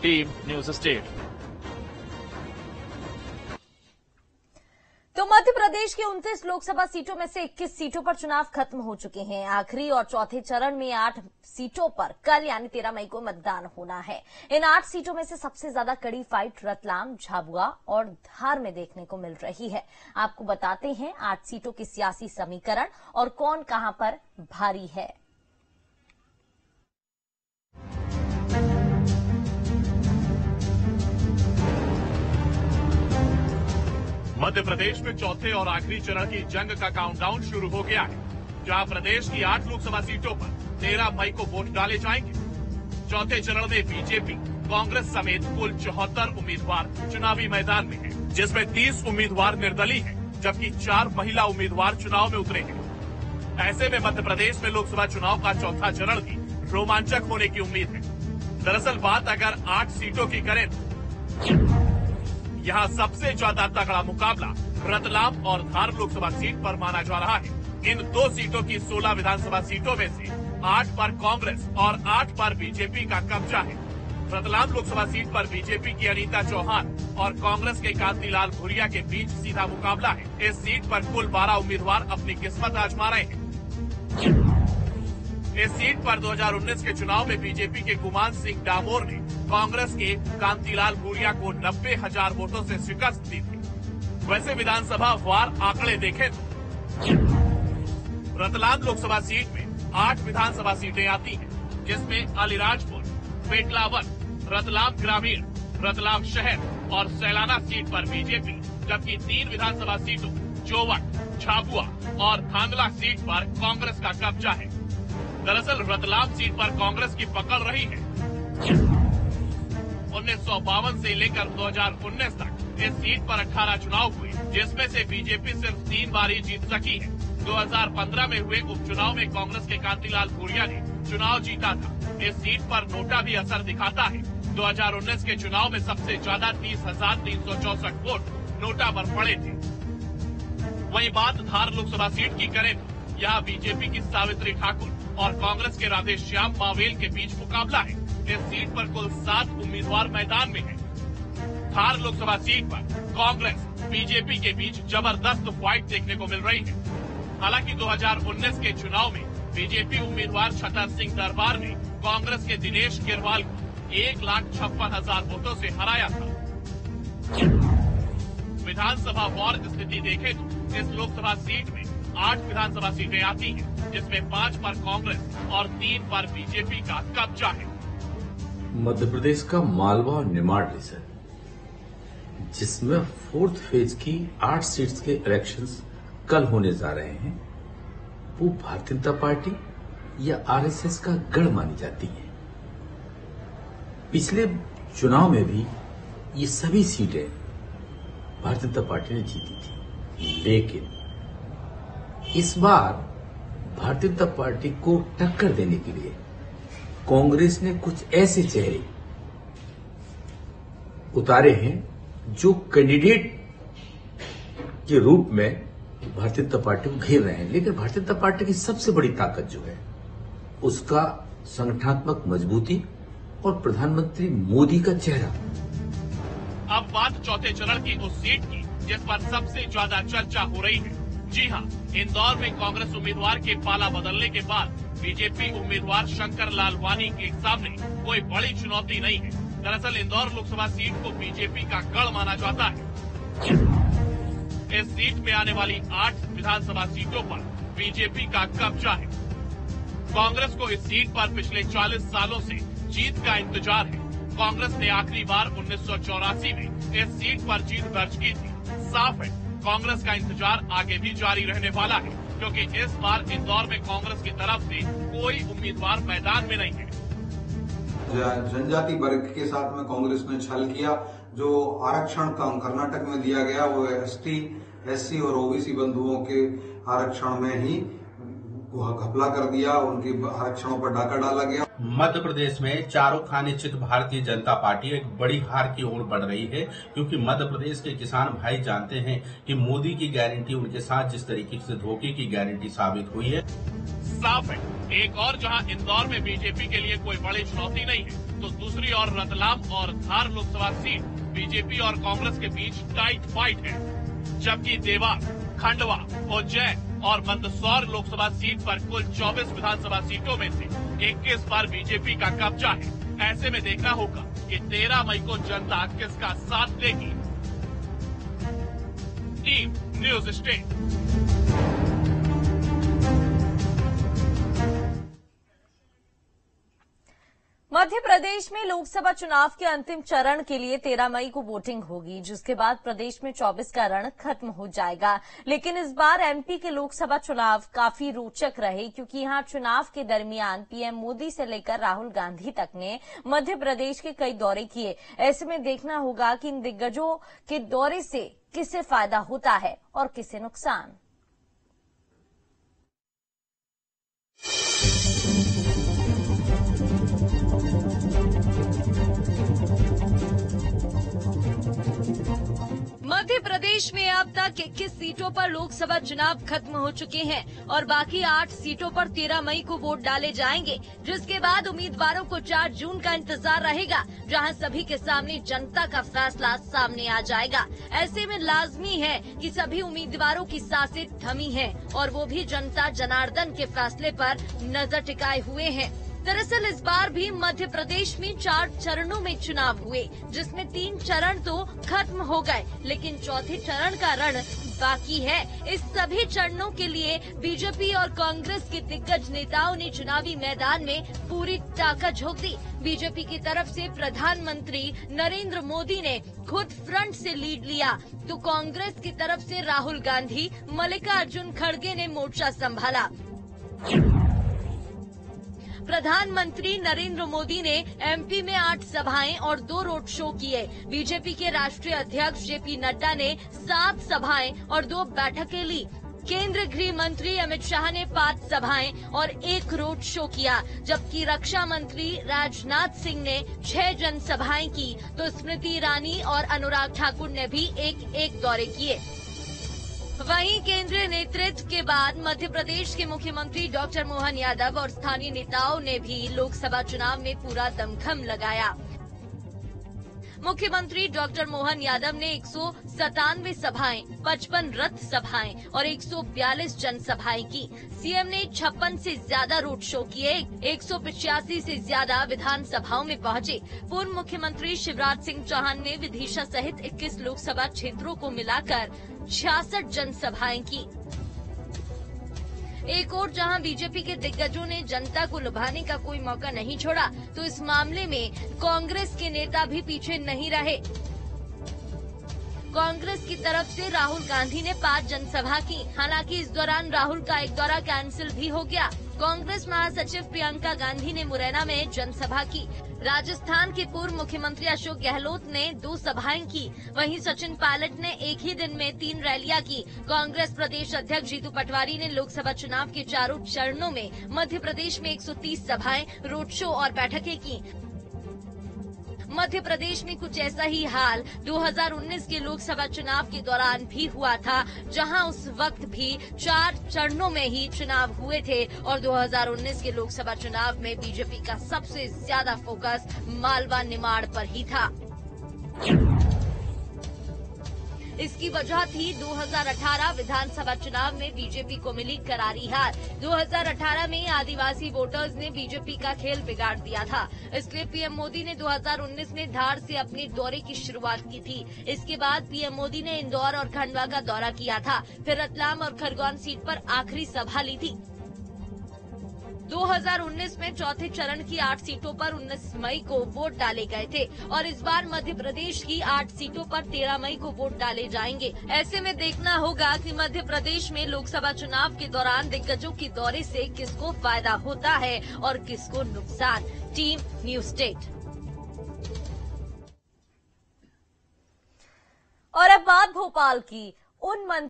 Team news state. तो मध्य प्रदेश की 29 लोकसभा सीटों में से 21 सीटों पर चुनाव खत्म हो चुके हैं। आखिरी और चौथे चरण में 8 सीटों पर कल यानी 13 मई को मतदान होना है। इन 8 सीटों में से सबसे ज्यादा कड़ी फाइट रतलाम, झाबुआ और धार में देखने को मिल रही है। आपको बताते हैं 8 सीटों की सियासी समीकरण और कौन कहां पर भारी है। मध्य प्रदेश में चौथे और आखिरी चरण की जंग का काउंटडाउन शुरू हो गया है, जहां प्रदेश की 8 लोकसभा सीटों पर 13 मई को वोट डाले जाएंगे। चौथे चरण में बीजेपी, कांग्रेस समेत कुल 74 उम्मीदवार चुनावी मैदान में हैं, जिसमें 30 उम्मीदवार निर्दलीय हैं, जबकि 4 महिला उम्मीदवार चुनाव में उतरे हैं। ऐसे में मध्य प्रदेश में लोकसभा चुनाव का चौथा चरण भी रोमांचक होने की उम्मीद है। दरअसल बात अगर 8 सीटों की करें तो यहाँ सबसे ज्यादा तगड़ा मुकाबला रतलाम और धार लोकसभा सीट पर माना जा रहा है। इन 2 सीटों की 16 विधानसभा सीटों में से 8 पर कांग्रेस और 8 पर बीजेपी का कब्जा है। रतलाम लोकसभा सीट पर बीजेपी की अनीता चौहान और कांग्रेस के कांतिलाल भूरिया के बीच सीधा मुकाबला है। इस सीट पर कुल 12 उम्मीदवार अपनी किस्मत आजमा रहे हैं। इस सीट पर 2019 के चुनाव में बीजेपी के गुमान सिंह डामोर ने कांग्रेस के कांतिलाल भूरिया को 90,000 वोटों से शिकस्त दी थी। वैसे विधानसभा वार आंकड़े देखें तो रतलाम लोकसभा सीट में 8 विधानसभा सीटें आती हैं, जिसमें अलीराजपुर, पेटलावन, रतलाम ग्रामीण, रतलाम शहर और सैलाना सीट पर बीजेपी, जबकि 3 विधानसभा सीटों जोवट, झाबुआ और धांधला सीट पर कांग्रेस का कब्जा है। दरअसल रतलाम सीट पर कांग्रेस की पकड़ रही है। 1952 से लेकर 2019 तक इस सीट पर 18 चुनाव हुए, जिसमें से बीजेपी सिर्फ 3 बार ही जीत सकी है। 2015 में हुए उपचुनाव में कांग्रेस के कांतिलाल भूरिया ने चुनाव जीता था। इस सीट पर नोटा भी असर दिखाता है। 2019 के चुनाव में सबसे ज्यादा 30,364 वोट नोटा पर पड़े थे। वहीं बात धार लोकसभा सीट की करें तो यहाँ बीजेपी की सावित्री ठाकुर और कांग्रेस के राधेश्याम मावेल के बीच मुकाबला है। इस सीट पर कुल 7 उम्मीदवार मैदान में हैं। धार लोकसभा सीट पर कांग्रेस, बीजेपी के बीच जबरदस्त फाइट देखने को मिल रही है। हालांकि 2019 के चुनाव में बीजेपी उम्मीदवार छतर सिंह दरबार ने कांग्रेस के दिनेश गिरवाल को 1,56,000 वोटों से हराया था। विधानसभा वार स्थिति देखें तो इस लोकसभा सीट में 8 विधानसभा सीटें आती हैं, जिसमें 5 पर कांग्रेस और 3 पर बीजेपी का कब्जा है। मध्य प्रदेश का मालवा और निमाड़ रीजन, जिसमें 4th फेज की 8 सीट्स के इलेक्शंस कल होने जा रहे हैं, वो भारतीय जनता पार्टी या आरएसएस का गढ़ मानी जाती है। पिछले चुनाव में भी ये सभी सीटें भारतीय जनता पार्टी ने जीती थी, लेकिन इस बार भारतीय जनता पार्टी को टक्कर देने के लिए कांग्रेस ने कुछ ऐसे चेहरे उतारे हैं जो कैंडिडेट के रूप में भारतीय जनता पार्टी को घेर रहे हैं। लेकिन भारतीय जनता पार्टी की सबसे बड़ी ताकत जो है उसका संगठनात्मक मजबूती और प्रधानमंत्री मोदी का चेहरा। अब बात चौथे चरण की उस सीट की जिस पर सबसे ज्यादा चर्चा हो रही है। जी हां, इंदौर में कांग्रेस उम्मीदवार के पाला बदलने के बाद बीजेपी उम्मीदवार शंकर लालवानी के सामने कोई बड़ी चुनौती नहीं है। दरअसल इंदौर लोकसभा सीट को बीजेपी का गढ़ माना जाता है। इस सीट में आने वाली 8 विधानसभा सीटों पर बीजेपी का कब्जा है। कांग्रेस को इस सीट पर पिछले 40 सालों से जीत का इंतजार है। कांग्रेस ने आखिरी बार 1984 में इस सीट पर जीत दर्ज की थी। साफ है, कांग्रेस का इंतजार आगे भी जारी रहने वाला है, क्योंकि इस बार इंदौर में कांग्रेस की तरफ से कोई उम्मीदवार मैदान में नहीं है। जनजाति वर्ग के साथ में कांग्रेस ने छल किया। जो आरक्षण कर्नाटक में दिया गया वो एसटी, एससी और ओबीसी बंधुओं के आरक्षण में ही घपला कर दिया, उनके आरक्षणों पर डाका डाला गया। मध्य प्रदेश में चारों खाने चित भारतीय जनता पार्टी एक बड़ी हार की ओर बढ़ रही है, क्योंकि मध्य प्रदेश के किसान भाई जानते हैं कि मोदी की गारंटी उनके साथ जिस तरीके से धोखे की गारंटी साबित हुई है। साफ है, एक और जहां इंदौर में बीजेपी के लिए कोई बड़ी चुनौती नहीं है, तो दूसरी ओर रतलाम और धार लोकसभा सीट बीजेपी और कांग्रेस के बीच टाइट फाइट है, जबकि देवास, खंडवा, उज्जैन और मंदसौर लोकसभा सीट पर कुल 24 विधानसभा सीटों में से 21 पर बीजेपी का कब्जा है। ऐसे में देखना होगा कि 13 मई को जनता किसका साथ देगी। Team news state. Madhya Pradesh में लोकसभा चुनाव के अंतिम चरण के लिए 13 मई को वोटिंग होगी, जिसके बाद प्रदेश में 24 का रण खत्म हो जाएगा। लेकिन इस बार एमपी के लोकसभा चुनाव काफी रोचक रहे, क्योंकि यहां चुनाव के दरमियान पीएम मोदी से लेकर राहुल गांधी तक ने मध्य प्रदेश के कई दौरे किए। ऐसे में देखना होगा कि इन दिग्गजों के दौरे से किसे फायदा होता है और किसे नुकसान। मध्य प्रदेश में अब तक 21 सीटों पर लोकसभा चुनाव खत्म हो चुके हैं और बाकी 8 सीटों पर 13 मई को वोट डाले जाएंगे, जिसके बाद उम्मीदवारों को 4 जून का इंतजार रहेगा, जहां सभी के सामने जनता का फैसला सामने आ जाएगा। ऐसे में लाजमी है कि सभी उम्मीदवारों की सांसें थमी हैं और वो भी जनता जनार्दन के फैसले पर नजर टिकाए हुए हैं। दरअसल इस बार भी मध्य प्रदेश में 4 चरणों में चुनाव हुए, जिसमें 3 चरण तो खत्म हो गए, लेकिन चौथे चरण का रण बाकी है। इस सभी चरणों के लिए बीजेपी और कांग्रेस के दिग्गज नेताओं ने चुनावी मैदान में पूरी ताकत झोंक दी। बीजेपी की तरफ से प्रधानमंत्री नरेंद्र मोदी ने खुद फ्रंट से लीड लिया, तो कांग्रेस की तरफ से राहुल गांधी, मल्लिकार्जुन खड़गे ने मोर्चा संभाला। प्रधानमंत्री नरेंद्र मोदी ने एमपी में 8 सभाएं और 2 रोड शो किए। बीजेपी के राष्ट्रीय अध्यक्ष जेपी नड्डा ने 7 सभाएं और 2 बैठकें ली। केंद्रीय गृह मंत्री अमित शाह ने 5 सभाएं और 1 रोड शो किया, जबकि रक्षा मंत्री राजनाथ सिंह ने 6 जनसभाएं की, तो स्मृति ईरानी और अनुराग ठाकुर ने भी एक दौरे किए। वहीं केंद्रीय नेतृत्व के बाद मध्य प्रदेश के मुख्यमंत्री डॉक्टर मोहन यादव और स्थानीय नेताओं ने भी लोकसभा चुनाव में पूरा दमखम लगाया। मुख्यमंत्री डॉक्टर मोहन यादव ने 197 सभाएं, 55 रथ सभाएं और 142 जनसभाएं की। सीएम ने 56 से ज्यादा रोड शो किए, 185 से ज्यादा विधानसभाओं में पहुंचे। पूर्व मुख्यमंत्री शिवराज सिंह चौहान ने विदिशा सहित 21 लोकसभा क्षेत्रों को मिलाकर 66 जनसभाएं की। एक और जहां बीजेपी के दिग्गजों ने जनता को लुभाने का कोई मौका नहीं छोड़ा, तो इस मामले में कांग्रेस के नेता भी पीछे नहीं रहे। कांग्रेस की तरफ से राहुल गांधी ने 5 जनसभा की। हालांकि इस दौरान राहुल का एक दौरा कैंसिल भी हो गया। कांग्रेस महासचिव प्रियंका गांधी ने मुरैना में जनसभा की। राजस्थान के पूर्व मुख्यमंत्री अशोक गहलोत ने 2 सभाएं की। वहीं सचिन पायलट ने एक ही दिन में 3 रैलियां की। कांग्रेस प्रदेश अध्यक्ष जीतू पटवारी ने लोकसभा चुनाव के 4 चरणों में मध्य प्रदेश में 130 सभाएं, रोड शो और बैठकें की। मध्य प्रदेश में कुछ ऐसा ही हाल 2019 के लोकसभा चुनाव के दौरान भी हुआ था, जहां उस वक्त भी 4 चरणों में ही चुनाव हुए थे और 2019 के लोकसभा चुनाव में बीजेपी का सबसे ज्यादा फोकस मालवा निमाड़ पर ही था। इसकी वजह थी 2018 विधानसभा चुनाव में बीजेपी को मिली करारी हार। 2018 में आदिवासी वोटर्स ने बीजेपी का खेल बिगाड़ दिया था। इसलिए पीएम मोदी ने 2019 में धार से अपने दौरे की शुरुआत की थी। इसके बाद पीएम मोदी ने इंदौर और खंडवा का दौरा किया था, फिर रतलाम और खरगोन सीट पर आखिरी सभा ली थी। 2019 में चौथे चरण की 8 सीटों पर 19 मई को वोट डाले गए थे और इस बार मध्य प्रदेश की 8 सीटों पर 13 मई को वोट डाले जाएंगे। ऐसे में देखना होगा कि मध्य प्रदेश में लोकसभा चुनाव के दौरान दिग्गजों के दौरे से किसको फायदा होता है और किसको नुकसान। Team news state. और अब बात भोपाल की। उन